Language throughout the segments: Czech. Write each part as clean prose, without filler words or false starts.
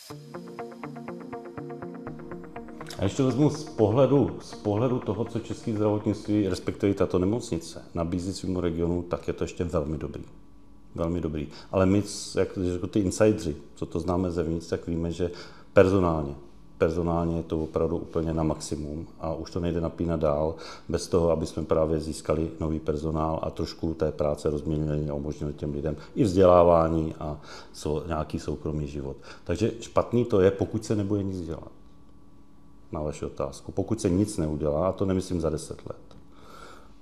A ještě vezmu z pohledu toho, co české zdravotnictví, respektive tato nemocnice, nabízí svému regionu, tak je to ještě velmi dobrý. Velmi dobrý. Ale my, jako ty insidři, co to známe zevnitř, tak víme, že personálně je to opravdu úplně na maximum a už to nejde napínat dál, bez toho, aby jsme právě získali nový personál a trošku té práce rozměnili a umožnili těm lidem i vzdělávání a nějaký soukromý život. Takže špatný to je, pokud se nebude nic dělat. Na vaši otázku. Pokud se nic neudělá, a to nemyslím za 10 let,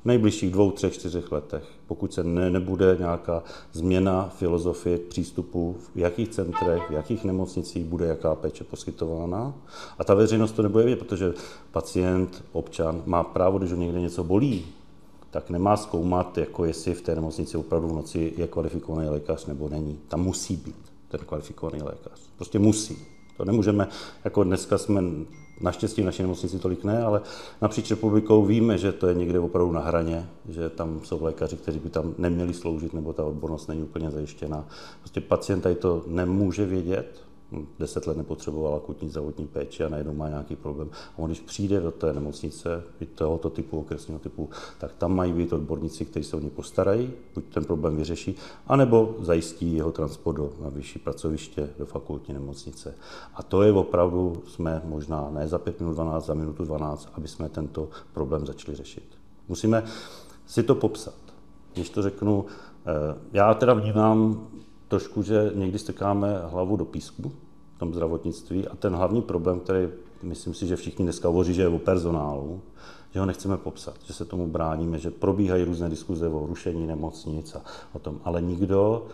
v nejbližších 2, 3, 4 letech, pokud se nebude nějaká změna filozofie přístupu, v jakých centrech, v jakých nemocnicích bude jaká péče poskytována, a ta veřejnost to nebude vědět, protože pacient, občan má právo, když ho někde něco bolí, tak nemá zkoumat, jako jestli v té nemocnici opravdu v noci je kvalifikovaný lékař nebo není. Tam musí být ten kvalifikovaný lékař. Prostě musí. To nemůžeme, jako dneska jsme, naštěstí v naší nemocnici tolik ne, ale napříč republikou víme, že to je někde opravdu na hraně, že tam jsou lékaři, kteří by tam neměli sloužit, nebo ta odbornost není úplně zajištěná. Prostě pacient tady to nemůže vědět, 10 let nepotřeboval akutní zdravotní péči a najednou má nějaký problém. A on, když přijde do té nemocnice, tohoto typu, okresního typu, tak tam mají být odborníci, kteří se o ně postarají, buď ten problém vyřeší, anebo zajistí jeho transport na vyšší pracoviště, do fakultní nemocnice. A to je opravdu, jsme možná ne za 5 minut 12, za minutu 12, aby jsme tento problém začali řešit. Musíme si to popsat. Když to řeknu, já teda vnímám trošku, že někdy strkáme hlavu do písku v tom zdravotnictví a ten hlavní problém, který myslím si, že všichni dneska hovoří, že je o personálu, že ho nechceme popsat, že se tomu bráníme, že probíhají různé diskuze o rušení nemocnic a o tom, ale nikdo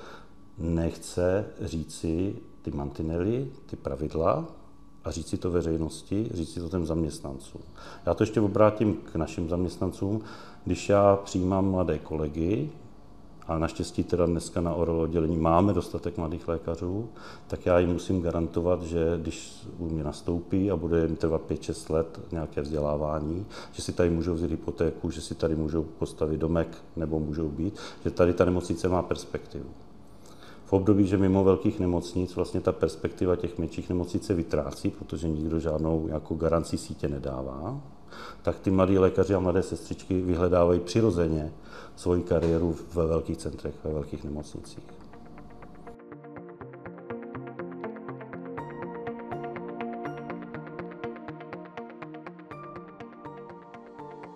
nechce říci ty mantinely, ty pravidla a říci to veřejnosti, říci to těm zaměstnancům. Já to ještě obrátím k našim zaměstnancům, když já přijímám mladé kolegy, a naštěstí teda dneska na ORL oddělení máme dostatek mladých lékařů, tak já jim musím garantovat, že když u mě nastoupí a bude jim trvat 5-6 let nějaké vzdělávání, že si tady můžou vzít hypotéku, že si tady můžou postavit domek nebo můžou být, že tady ta nemocnice má perspektivu. V období, že mimo velkých nemocnic vlastně ta perspektiva těch menších nemocnic se vytrácí, protože nikdo žádnou nějakou garanci sítě nedává, tak ty mladí lékaři a mladé sestřičky vyhledávají přirozeně svoji kariéru ve velkých centrech, ve velkých nemocnicích.